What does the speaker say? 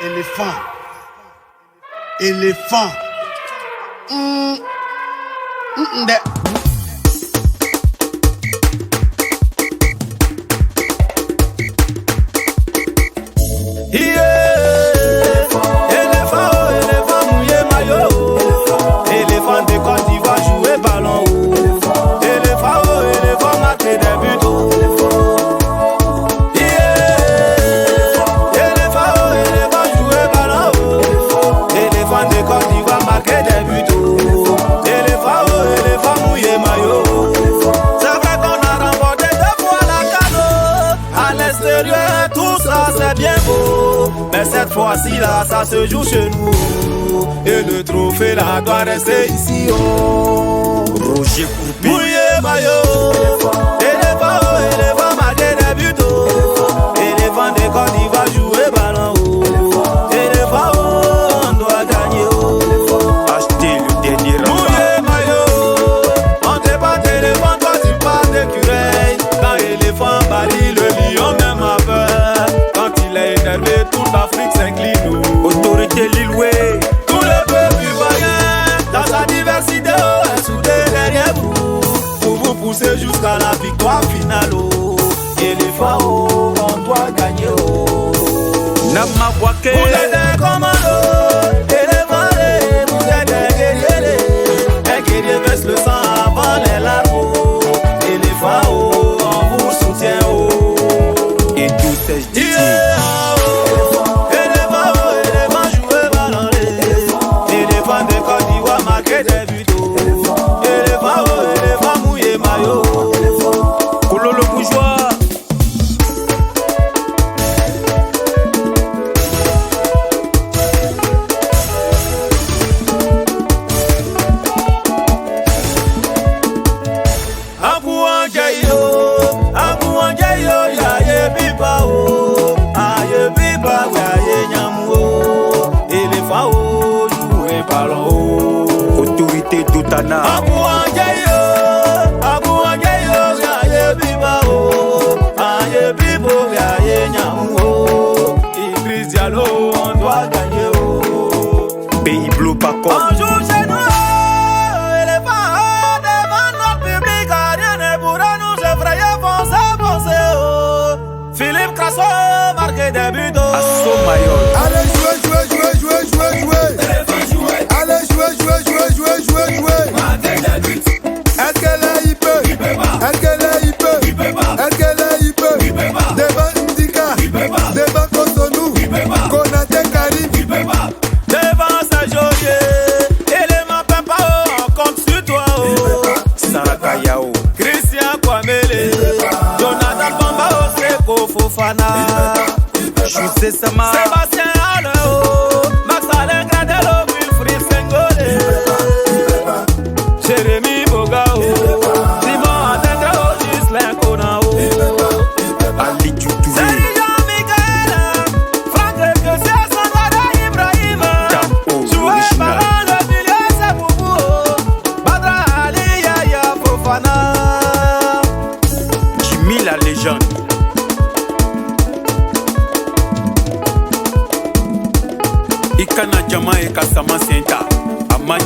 Éléphant. Éléphant. Tout ça c'est bien beau, mais cette fois-ci là ça se joue chez nous. Et le trophée là doit rester ici. Oh, Roger Courbet, mouillé maillot. Éléphant marqué des buts. Éléphant de Côte d'Ivoire jouer ballon. Éléphant on doit gagner. acheter le dernier rang. Mouillé maillot. On te bat éléphant, toi tu pas d'écureuil. Quand éléphant balit le lion même a peur. Quand il est énervé toute l'Afrique s'incline. Autorité Lilway, Tout le peuple ivoirien dans sa diversité est soudé derrière vous. Pour vous pousser jusqu'à la victoire finale. Éléphant on doit gagner. Nama Bouaké, Vous êtes des commandos, éléphants, vous êtes des guerriers. Un guerrier verse le sang avant les larmes. Éléphant, on vous soutient. et tout est dit. Éléphant, jouer ballon. Éléphant de Côte d'Ivoire, marqué des buts. Éléphant, mouillé maillot. Kololo bourgeois, autorité Dotana, on doit gagner. Pays Blue Paco, On joue chez nous, éléphant, devant notre public, rien ne pourra nous effrayer, foncez. Philippe Crasso, marqué des buts. Asso Mayol, Allez jouer. Allez jouer. Est-ce qu'elle est hyper? Est-ce qu'elle est hyper? Devant Ndika, devant Kosonou, Konaté Karim. Devant sa jolie, élément papa, on compte sur toi. Saraka Yao, Christian Kwamele, Jonathan Bamba, Oseko Fofana, José Sama, Sébastien Aleo, Max Alain Gradelo, Wilfried Sengole, Jérémy Bogao, Simon Atendrao, Gislain Konao, Ali Dioutoué, Sergio Miguel, Franck Kessia, Sangare Ibrahim, Tampo, joué original, par le milieu, c'est Boubou, Badra Ali, Yaya Fofana. Jimmy la légende, Ikana Jama et Kassama Senta, Amani.